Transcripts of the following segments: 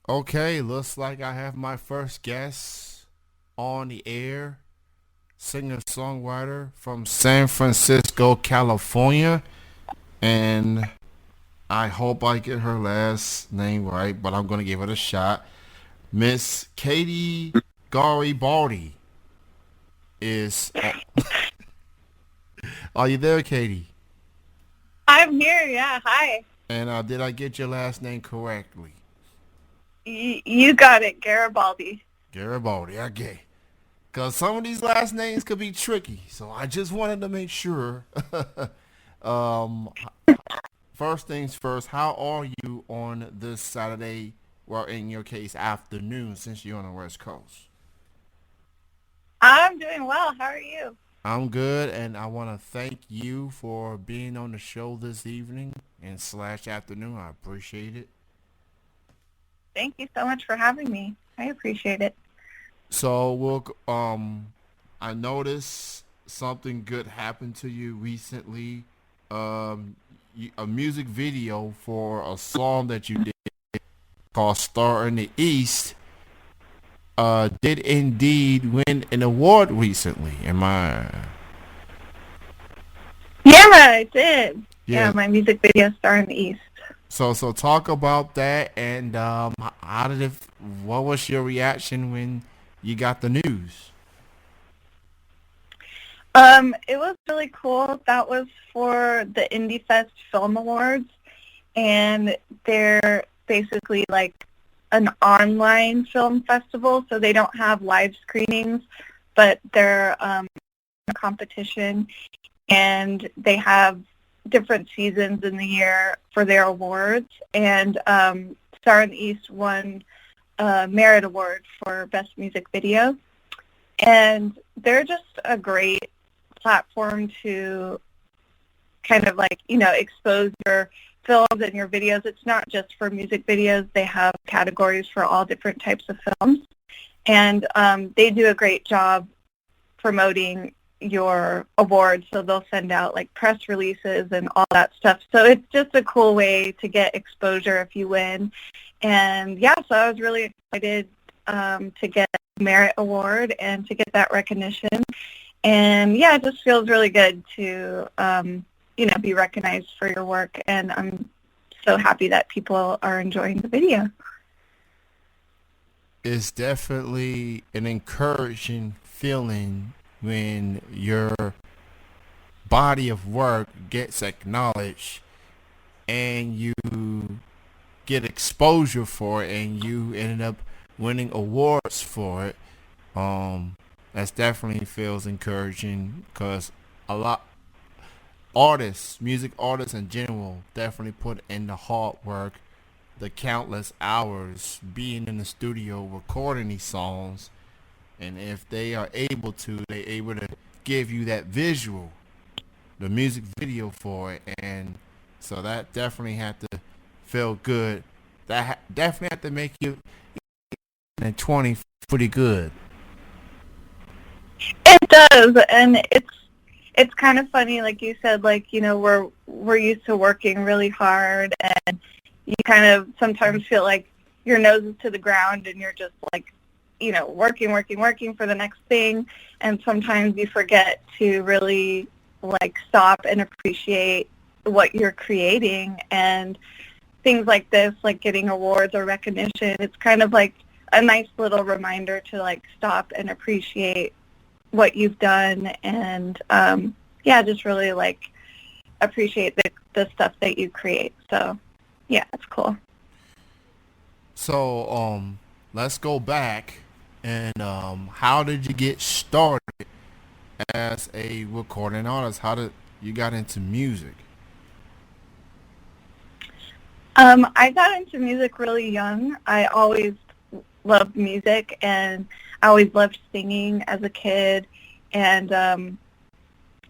Okay, looks like I have my first guest on the air, singer-songwriter from San Francisco, California, and I hope I get her last name right, but I'm gonna give it a shot. Miss Katie Garibaldi is. Are you there, Katie? I'm here, yeah. Hi. And did I get your last name correctly? You got it, Garibaldi. Garibaldi. Okay. Because some of these last names could be tricky, so I just wanted to make sure. um, First things first, how are you on this Saturday, well, in your case, afternoon, since you're on the West Coast? I'm doing well. How are you? I'm good, and I want to thank you for being on the show this evening and slash afternoon. I appreciate it. Thank you so much for having me. I appreciate it. So, I noticed something good happened to you recently. A music video for a song that you did called "Star in the East" did indeed win an award recently. Am I? Yeah, I did. Yeah, Yeah. my music video Star in the East. So talk about that and how did it? What was your reaction when you got the news? It was really cool. That was for the Indie Fest Film Awards, and they're basically like an online film festival, so they don't have live screenings, but they're a competition, and they have different seasons in the year for their awards. And Star in the East won a Merit Award for Best Music Video. And they're just a great platform to kind of like, expose your films and your videos. It's not just for music videos. They have categories for all different types of films. And they do a great job promoting your awards, so they'll send out like press releases and all that stuff. So it's just a cool way to get exposure if you win. And yeah, so I was really excited to get a Merit Award and to get that recognition. And yeah, it just feels really good to be recognized for your work. And I'm so happy that people are enjoying the video. It's definitely an encouraging feeling when your body of work gets acknowledged and you get exposure for it and you ended up winning awards for it. That's definitely feels encouraging because a lot artists, music artists in general, definitely put in the hard work, the countless hours being in the studio recording these songs, and if they are able to, they able to give you that visual, the music video for it, and so that definitely had to feel good. Definitely had to make you in 20 pretty good. It does, and it's kind of funny, like you said, like, we're used to working really hard, and you kind of sometimes feel like your nose is to the ground and you're just like, working for the next thing, and sometimes you forget to really like stop and appreciate what you're creating. And things like this, like getting awards or recognition, it's kind of like a nice little reminder to like stop and appreciate what you've done. And yeah, just really like appreciate the stuff that you create. So yeah, it's cool. So let's go back and how did you get started as a recording artist? How did you got into music? I got into music really young. I always loved music, and I always loved singing as a kid. And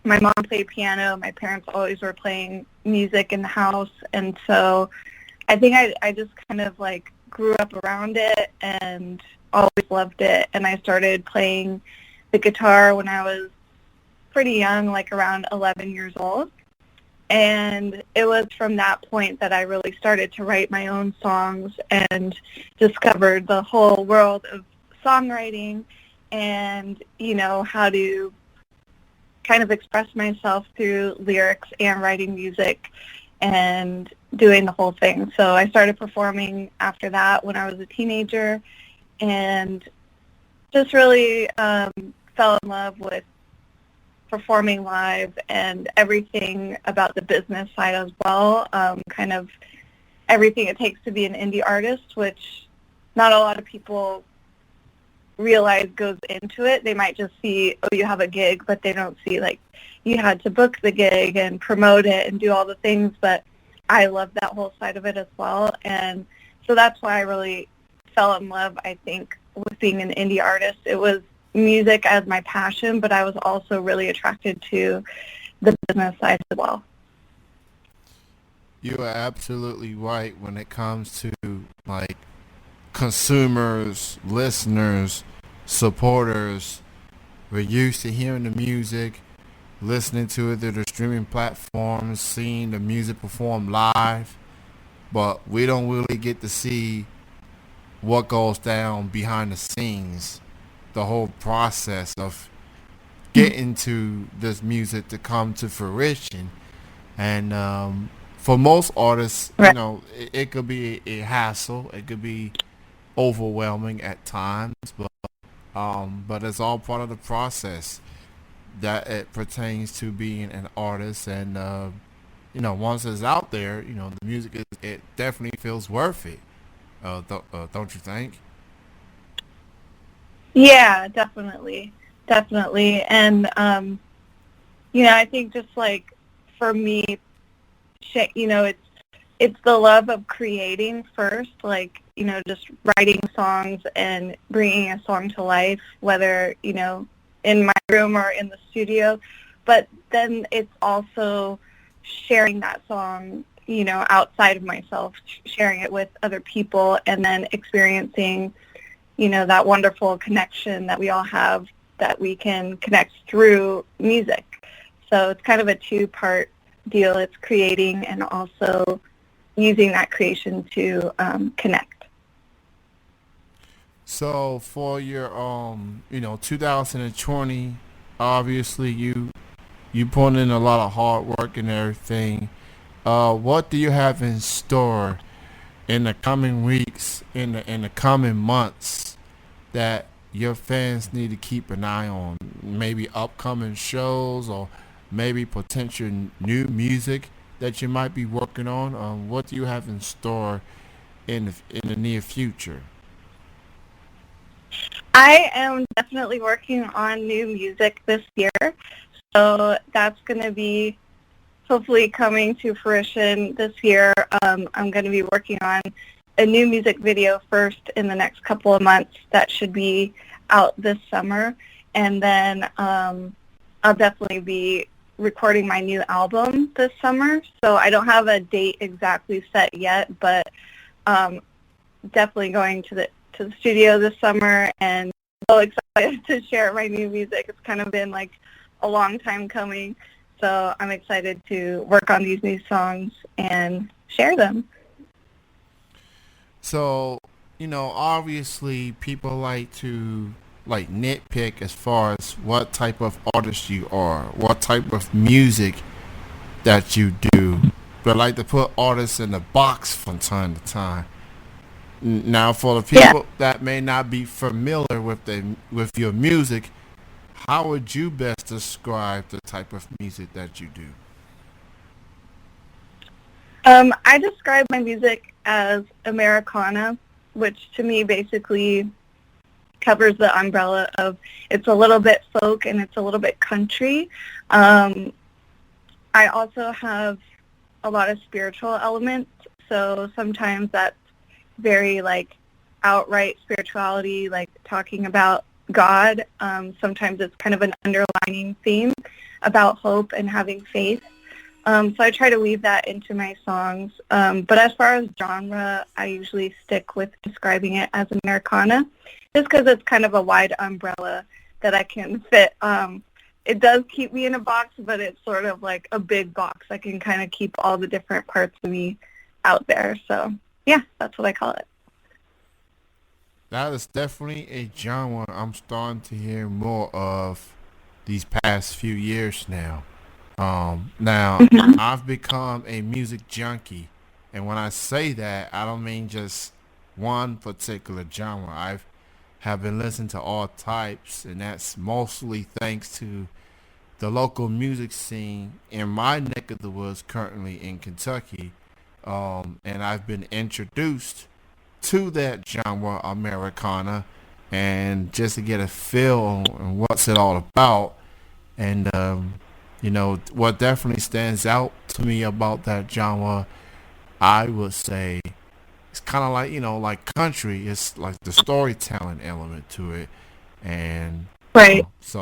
my mom played piano. My parents always were playing music in the house. And so I think I just kind of like grew up around it and always loved it. And I started playing the guitar when I was pretty young, like around 11 years old. And it was from that point that I really started to write my own songs and discovered the whole world of songwriting and, how to kind of express myself through lyrics and writing music and doing the whole thing. So I started performing after that when I was a teenager and just really fell in love with performing live and everything about the business side as well, kind of everything it takes to be an indie artist, which not a lot of people realize goes into it. They might just see, oh, you have a gig, but they don't see, like, you had to book the gig and promote it and do all the things, but I love that whole side of it as well. And so that's why I really fell in love, I think, with being an indie artist. It was music as my passion, but I was also really attracted to the business side as well. You are absolutely right when it comes to like consumers, listeners, supporters. We're used to hearing the music, listening to it through the streaming platforms, seeing the music perform live, but we don't really get to see what goes down behind the scenes, the whole process of getting to this music to come to fruition. And for most artists, Right. it could be a hassle. It could be overwhelming at times, but it's all part of the process that it pertains to being an artist. And once it's out there, the music it definitely feels worth it. Don't you think? Yeah, definitely. Definitely. And, I think just like for me, it's the love of creating first, like, just writing songs and bringing a song to life, whether, in my room or in the studio. But then it's also sharing that song, outside of myself, sharing it with other people and then experiencing, that wonderful connection that we all have that we can connect through music. So it's kind of a two-part deal. It's creating and also using that creation to connect. So for your 2020, obviously you put in a lot of hard work and everything. What do you have in store in the coming weeks, in the coming months that your fans need to keep an eye on? Maybe upcoming shows or maybe potential new music that you might be working on. What do you have in store in the near future? I am definitely working on new music this year, so that's going to be hopefully coming to fruition this year. I'm going to be working on a new music video first in the next couple of months that should be out this summer, and then I'll definitely be recording my new album this summer. So I don't have a date exactly set yet, but definitely going to the studio this summer and so excited to share my new music. It's kind of been like a long time coming, so I'm excited to work on these new songs and share them. So, obviously people like to like nitpick as far as what type of artist you are, what type of music that you do. But like to put artists in a box from time to time. Now, for the Yeah. people that may not be familiar with your music, how would you best describe the type of music that you do? I describe my music as Americana, which to me basically covers the umbrella of it's a little bit folk and it's a little bit country. I also have a lot of spiritual elements, so sometimes that's very like outright spirituality, like talking about God. Sometimes it's kind of an underlining theme about hope and having faith. So I try to weave that into my songs. But as far as genre, I usually stick with describing it as Americana, just because it's kind of a wide umbrella that I can fit it does keep me in a box, but it's sort of like a big box. I can kind of keep all the different parts of me out there. So yeah, that's what I call it. That is definitely a genre I'm starting to hear more of these past few years now. Now Mhm. I've become a music junkie, and when I say that, I don't mean just one particular genre. I've have been listening to all types, and that's mostly thanks to the local music scene in my neck of the woods, currently in Kentucky. And I've been introduced to that genre, Americana, and just to get a feel on what's it all about. And what definitely stands out to me about that genre, I would say, it's kind of like like country. It's like the storytelling element to it, and Right. it's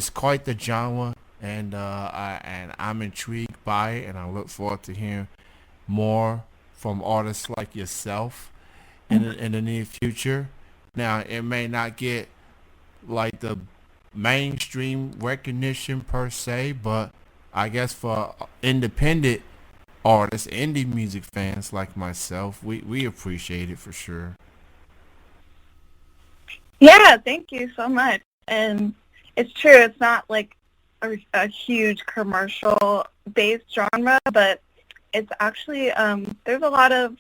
quite the genre, and I'm intrigued by it, and I look forward to hearing more from artists like yourself in the near future. Now, it may not get like the mainstream recognition per se, but I guess for independent artists, indie music fans like myself, we appreciate it for sure. Yeah, thank you so much. And it's true, it's not like a huge commercial based genre, but it's actually there's a lot of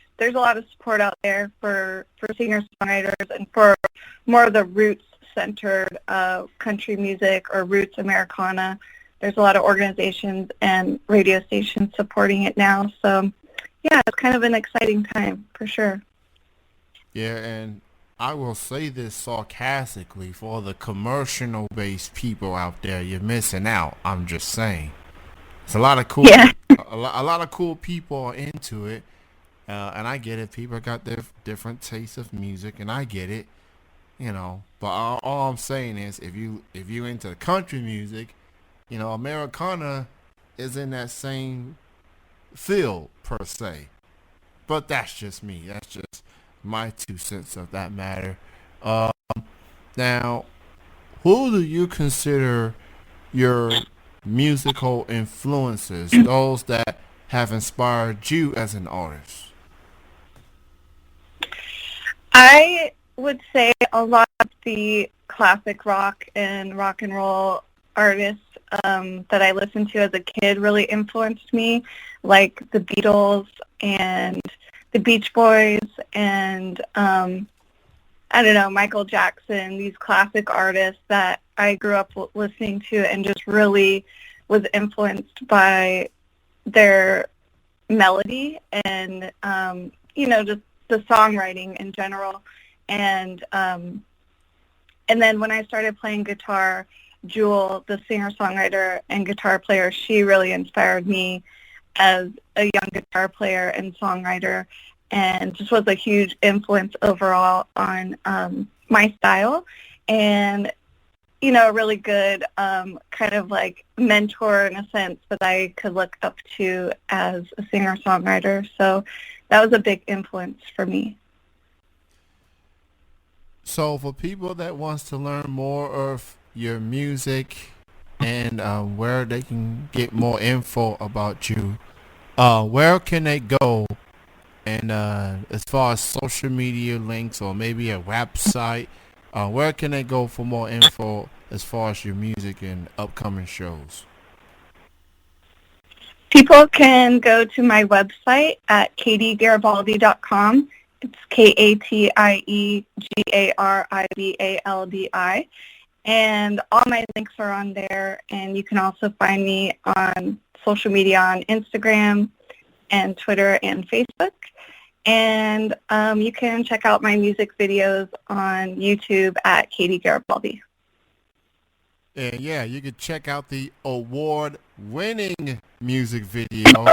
support out there for singer songwriters and for more of the roots centered country music or roots Americana. There's a lot of organizations and radio stations supporting it now. So yeah, it's kind of an exciting time for sure. Yeah, and I will say this sarcastically for the commercial based people out there, you're missing out. I'm just saying. It's a lot of cool, Yeah. a lot of cool people are into it, and I get it. People got their different tastes of music, and I get it, But all I'm saying is, if you into country music, Americana is in that same field per se. But that's just me. That's just my 2 cents of that matter. Uh, Now, who do you consider your musical influences, those that have inspired you as an artist? I would say a lot of the classic rock and roll artists that I listened to as a kid really influenced me, like the Beatles and the Beach Boys and I don't know, Michael Jackson, these classic artists that I grew up listening to and just really was influenced by their melody and just the songwriting in general. And then when I started playing guitar, Jewel, the singer-songwriter and guitar player, she really inspired me as a young guitar player and songwriter, and just was a huge influence overall on my style. And a really good kind of like mentor in a sense that I could look up to as a singer-songwriter. So that was a big influence for me. So for people that wants to learn more of your music and where they can get more info about you, where can they go? And as far as social media links or maybe a website, where can they go for more info as far as your music and upcoming shows? People can go to my website at katiegaribaldi.com. It's KATIEGARIBALDI. And all my links are on there. And you can also find me on social media on Instagram and Twitter and Facebook. And you can check out my music videos on YouTube at Katie Garibaldi. And yeah, you can check out the award-winning music video,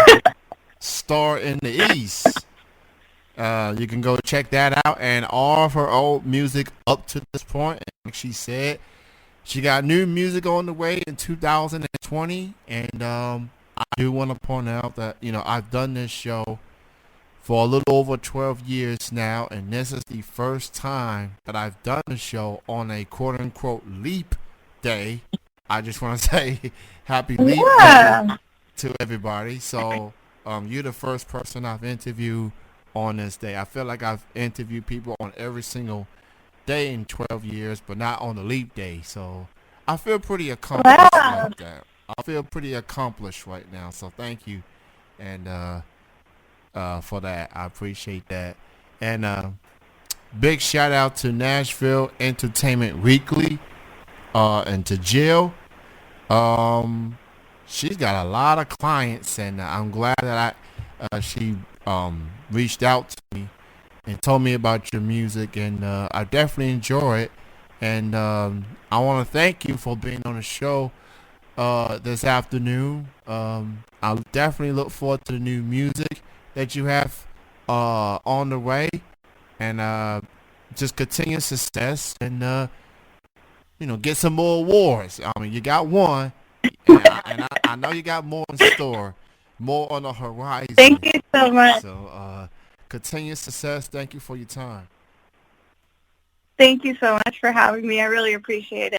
Star in the East. You can go check that out, and all of her old music up to this point. Like she said, she got new music on the way in 2020, and I do want to point out that I've done this show for a little over 12 years now, and this is the first time that I've done a show on a quote-unquote leap Day. I just want to say Happy Leap Day Yeah. to everybody. So you're the first person I've interviewed on this day. I feel like I've interviewed people on every single day in 12 years, but not on the leap day. So I feel pretty accomplished Wow. like that. I feel pretty accomplished right now. So thank you, and for that, I appreciate that. And big shout out to Nashville Entertainment Weekly, and to Jill. Um, she's got a lot of clients, and I'm glad that she reached out to me and told me about your music, and I definitely enjoy it. And I want to thank you for being on the show this afternoon. I definitely look forward to the new music that you have on the way, and just continue success, and get some more awards. I mean, you got one, and I know you got more in store, more on the Thank horizon. you so much. So continue success. Thank you for your time. Thank you so much for having me. I really appreciate it.